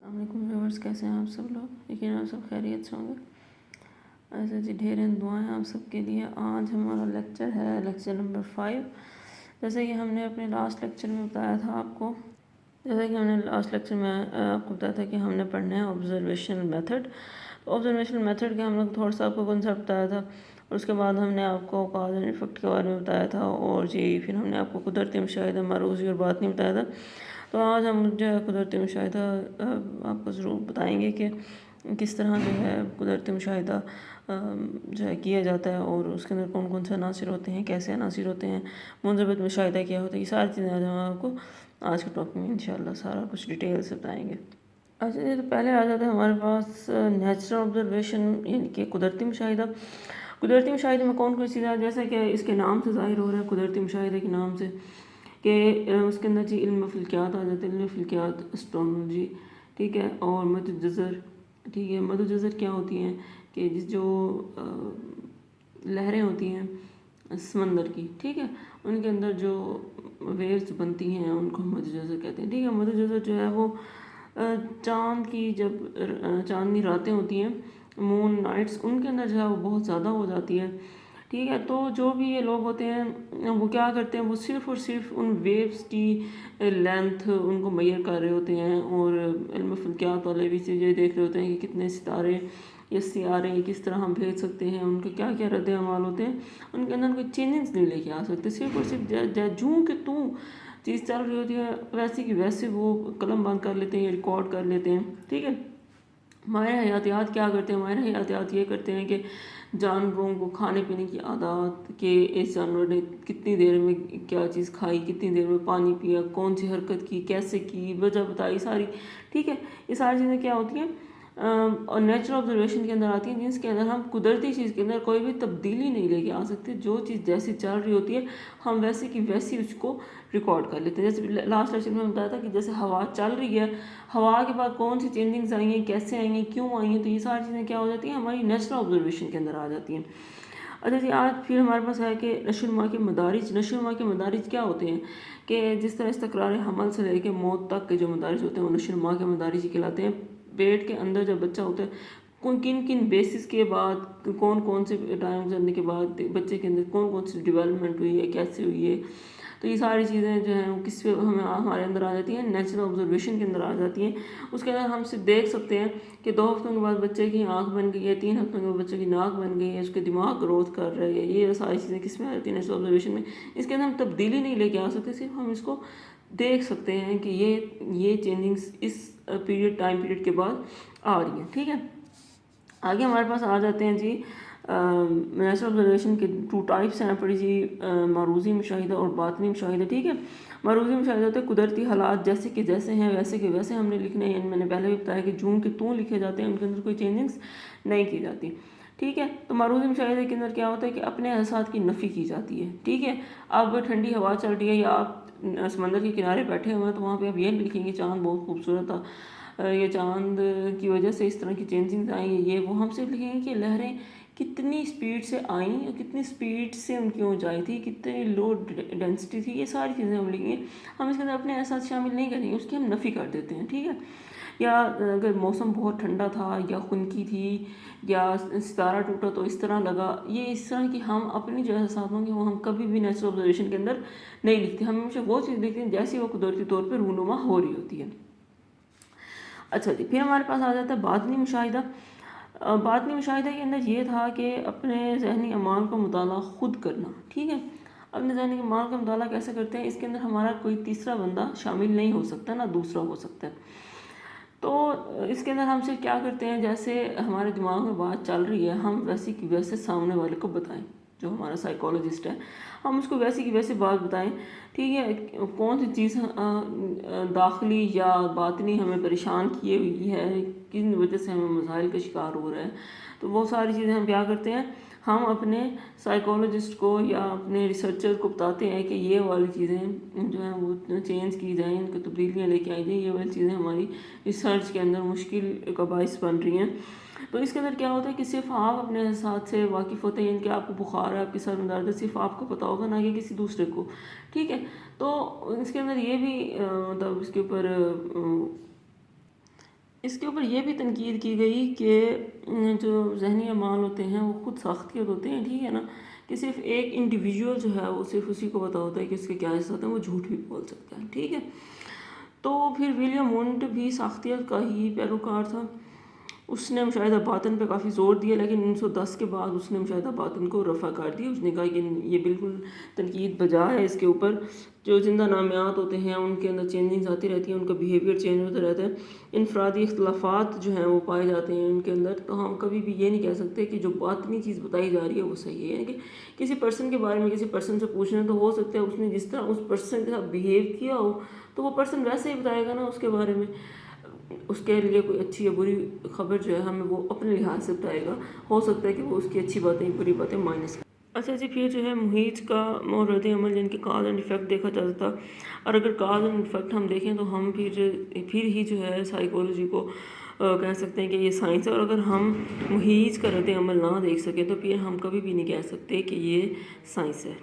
السلام علیکم ویورز، کیسے ہیں آپ سب لوگ؟ یقیناً آپ سب خیریت سے ہوں گے۔ ایسے جی ڈھیر دعائیں آپ سب کے لیے۔ آج ہمارا لیکچر ہے لیکچر نمبر 5۔ جیسے کہ ہم نے اپنے لاسٹ لیکچر میں بتایا تھا آپ کو کہ ہم نے پڑھنا ہے آبزرویشنل میتھڈ۔ آبزرویشنل میتھڈ کے ہم لوگ تھوڑا سا آپ کو کنسیپٹ بتایا تھا، اور اس کے بعد ہم نے آپ کو کاز اینڈ ایفیکٹ کے بارے میں بتایا تھا، اور جی پھر ہم نے آپ کو قدرتی مشاہدہ، معروضی اور باطنی بتایا تھا۔ تو آج ہم جو ہے قدرتی مشاہدہ آپ کو ضرور بتائیں گے کہ کس طرح جو ہے قدرتی مشاہدہ جو ہے کیا جاتا ہے، اور اس کے اندر کون کون سے عناصر ہوتے ہیں، کیسے عناصر ہوتے ہیں، منضبط مشاہدہ کیا ہوتا ہے، یہ ساری چیزیں آج ہم آپ کو آج کے ٹاپک میں انشاءاللہ سارا کچھ ڈیٹیل سے بتائیں گے۔ اچھا جی، تو پہلے آ جاتا ہے ہمارے پاس نیچرل آبزرویشن، یعنی کہ قدرتی مشاہدہ۔ قدرتی مشاہدے میں کون کون سی چیزیں، جیسے کہ اس کے نام سے ظاہر ہو رہا ہے، قدرتی مشاہدے کے نام سے، کہ اس کے اندر جی علم فلکیات آ جاتے ہیں، علم فلکیات، اسٹرونومی، ٹھیک ہے، اور مد جزر، ٹھیک ہے۔ مد جزر کیا ہوتی ہیں کہ جو لہریں ہوتی ہیں سمندر کی، ٹھیک ہے، ان کے اندر جو ویوز بنتی ہیں ان کو مد جزر کہتے ہیں، ٹھیک ہے۔ مد جزر جو ہے وہ چاند کی جب چاندنی راتیں ہوتی ہیں، مون نائٹس، ان کے اندر جو ہے وہ بہت زیادہ ہو جاتی ہے، ٹھیک ہے۔ تو جو بھی یہ لوگ ہوتے ہیں وہ کیا کرتے ہیں، وہ صرف اور صرف ان ویوز کی لینتھ ان کو میئر کر رہے ہوتے ہیں، اور علم فلکیات والے بھی چیزیں دیکھ رہے ہوتے ہیں کہ کتنے ستارے یا سیارے کس طرح ہم بھیج سکتے ہیں، ان کے کیا کیا رد عمال ہوتے ہیں، ان کے اندر کوئی چینجنگز نہیں لے کے آ سکتے، صرف اور صرف جوں کہ توں چیز چل رہی ہوتی ہے ویسے کی ویسے وہ قلم بند کر لیتے ہیں یا ریکارڈ کر لیتے ہیں، ٹھیک ہے۔ ماہر حیاتیات کیا کرتے ہیں، ماہر حیاتیات یہ کرتے ہیں کہ جانوروں کو کھانے پینے کی عادات، کہ اس جانور نے کتنی دیر میں کیا چیز کھائی، کتنی دیر میں پانی پیا، کون سی حرکت کی، کیسے کی، وجہ بتائی ساری، ٹھیک ہے۔ یہ ساری چیزیں کیا ہوتی ہیں اور نیچرل آبزرویشن کے اندر آتی ہیں، جس کے اندر ہم قدرتی چیز کے اندر کوئی بھی تبدیلی نہیں لے کے آ سکتے، جو چیز جیسی چل رہی ہوتی ہے ہم ویسے کی ویسی اس کو ریکارڈ کر لیتے ہیں۔ جیسے لاسٹ لیکچر میں بتایا تھا کہ جیسے ہوا چل رہی ہے، ہوا کے بعد کون سی چینجنگز آئی ہیں، کیسے آئی ہیں، کیوں آئی ہیں، تو یہ ساری چیزیں کیا ہو جاتی ہیں، ہماری نیچرل آبزرویشن کے اندر آ جاتی ہیں۔ اچھا جی، آج پھر ہمارے پاس ہے کہ نشو و نما کے مدارج۔ نشو و نما کے مدارج کیا ہوتے ہیں کہ جس طرح استقرار حمل سے لے کے موت تک کے جو مدارج ہوتے ہیں وہ نشو و نما کے مدارج ہی کہلاتے ہیں۔ پیٹ کے اندر جب بچہ ہوتا ہے، کن کن بیسس کے بعد، کون سے ٹائم گزرنے کے بعد بچے کے اندر کون سی ڈیولپمنٹ ہوئی ہے، کیسے ہوئی ہے، تو یہ ساری چیزیں جو ہیں وہ کس پہ ہمارے اندر آ جاتی ہیں، نیچرل آبزرویشن کے اندر آ جاتی ہیں۔ اس کے اندر ہم صرف دیکھ سکتے ہیں کہ 2 ہفتوں کے بعد بچے کی آنکھ بن گئی ہے، 3 ہفتوں کے بعد بچے کی ناک بن گئی ہے، اس کے دماغ گروتھ کر رہے ہیں، یہ ساری چیزیں کس میں آ جاتی ہیں، نیچرل آبزرویشن میں۔ اس کے اندر ہم تبدیلی نہیں لے کے آ سکتے، صرف ہم اس کو دیکھ سکتے ہیں کہ یہ چینجنگز اس ٹائم پیریڈ کے بعد آ رہی ہیں، ٹھیک ہے۔ آگے ہمارے پاس آ جاتے ہیں جی نیچرل آبزرویشن کے 2 ٹائپس ہیں پڑی جی، معروضی مشاہدہ اور باطنی مشاہدہ، ٹھیک ہے۔ معروضی مشاہدہ ہوتا ہے قدرتی حالات جیسے کہ جیسے ہیں ویسے کے ویسے ہم نے لکھنے ہیں، میں نے پہلے بھی بتایا کہ جوں کہ توں لکھے جاتے ہیں، ان کے اندر کوئی چینجنگز نہیں کی جاتی، ٹھیک ہے۔ تو معروضی مشاہدے کے اندر کیا ہوتا ہے کہ اپنے احساسات کی نفی کی جاتی ہے، ٹھیک ہے۔ اب ٹھنڈی ہوا چل رہی ہے یا آپ سمندر کے کنارے بیٹھے ہوئے ہیں تو وہاں پہ آپ یہ لکھیں گے چاند بہت خوبصورت تھا، یہ چاند کی وجہ سے اس طرح کی چینجنگز آئیں ہیں، یہ وہ ہم صرف لکھیں گے کہ لہریں کتنی سپیڈ سے آئیں اور کتنی سپیڈ سے ان کی اونچائی تھی، کتنی لو ڈینسٹی تھی، یہ ساری چیزیں ہم لکھیں گے۔ ہم اس کے اندر اپنے احساس شامل نہیں کریں گے، اس کی ہم نفی کر دیتے ہیں، ٹھیک ہے۔ یا اگر موسم بہت ٹھنڈا تھا یا خنکی تھی یا ستارہ ٹوٹا تو اس طرح لگا، یہ اس طرح کی ہم اپنی جو احساسات ہوں گے وہ ہم کبھی بھی نیچرل آبزرویشن کے اندر نہیں لکھتے، ہم ہمیشہ وہ چیز لکھتے ہیں جیسی وہ قدرتی طور پہ رونما ہو رہی ہوتی ہے۔ اچھا جی، پھر ہمارے پاس آ جاتا ہے باطنی مشاہدہ۔ باطنی مشاہدہ کے اندر یہ تھا کہ اپنے ذہنی اعمال کا مطالعہ خود کرنا، ٹھیک ہے۔ اپنے ذہنی اعمال کا مطالعہ کیسے کرتے ہیں، اس کے اندر ہمارا کوئی تیسرا بندہ شامل نہیں ہو سکتا، نہ دوسرا ہو سکتا ہے۔ تو اس کے اندر ہم صرف کیا کرتے ہیں، جیسے ہمارے دماغ میں بات چل رہی ہے ہم ویسی کی ویسے سامنے والے کو بتائیں، جو ہمارا سائیکالوجسٹ ہے، ہم اس کو ویسی کی ویسے بات بتائیں، ٹھیک ہے۔ کون سی چیز داخلی یا باطنی ہمیں پریشان کیے ہوئی ہے، کن وجہ سے ہمیں مسائل کا شکار ہو رہا ہے، تو وہ ساری چیزیں ہم کیا کرتے ہیں، ہم اپنے سائیکالوجسٹ کو یا اپنے ریسرچر کو بتاتے ہیں کہ یہ والی چیزیں جو ہیں وہ چینج کی جائیں، ان کو تبدیلیاں لے کے آئی جائیں، یہ والی چیزیں ہماری ریسرچ کے اندر مشکل کا باعث بن رہی ہیں۔ تو اس کے اندر کیا ہوتا ہے کہ صرف آپ اپنے احساسات سے واقف ہوتے ہیں، یعنی کہ آپ کو بخار ہے، آپ کے سر میں درد ہے، صرف آپ کو پتا ہوگا، نہ کہ کسی دوسرے کو، ٹھیک ہے۔ تو اس کے اندر یہ بھی مطلب اس کے اوپر اس کے اوپر یہ بھی تنقید کی گئی کہ جو ذہنی اعمال ہوتے ہیں وہ خود ساختیت ہوتے ہیں، ٹھیک ہے نا، کہ صرف ایک انڈیویجول جو ہے وہ صرف اسی کو پتہ ہوتا ہے کہ اس کے کیا حصات ہیں، وہ جھوٹ بھی بول سکتا ہے، ٹھیک ہے۔ تو پھر ولیم وونٹ بھی ساختیت کا ہی پیروکار تھا۔ اس نے مشاہدہ باطن پہ کافی زور دیا، لیکن 1910 کے بعد اس نے مشاہدہ باطن کو رفع کر دیا۔ اس نے کہا کہ یہ بالکل تنقید بجا ہے اس کے اوپر، جو زندہ نامیات ہوتے ہیں ان کے اندر چینجنگز آتی رہتی ہیں، ان کا بیہیویئر چینج ہوتا رہتا ہے، انفرادی اختلافات جو ہیں وہ پائے جاتے ہیں ان کے اندر، تو ہم کبھی بھی یہ نہیں کہہ سکتے کہ جو باطنی چیز بتائی جا رہی ہے وہ صحیح ہے۔ یعنی کہ کسی پرسن کے بارے میں کسی پرسن سے پوچھنا تو ہو سکتا ہے اس نے جس طرح اس پرسن کے ساتھ بیہیو کیا ہو تو وہ پرسن ویسے ہی بتائے گا نا اس کے بارے میں، اس کے لیے کوئی اچھی یا بری خبر جو ہے ہمیں وہ اپنے لحاظ سے بتائے گا، ہو سکتا ہے کہ وہ اس کی اچھی باتیں بری باتیں مائنس کرے۔ اچھا جی، پھر جو ہے محیط کا اور رد عمل جن کے کاز اینڈ افیکٹ دیکھا جاتا تھا، اور اگر کاز اینڈ افیکٹ ہم دیکھیں تو ہم پھر ہی جو ہے سائیکولوجی کو کہہ سکتے ہیں کہ یہ سائنس ہے، اور اگر ہم محیط کا رد عمل نہ دیکھ سکیں تو پھر ہم کبھی بھی نہیں کہہ سکتے کہ یہ سائنس ہے۔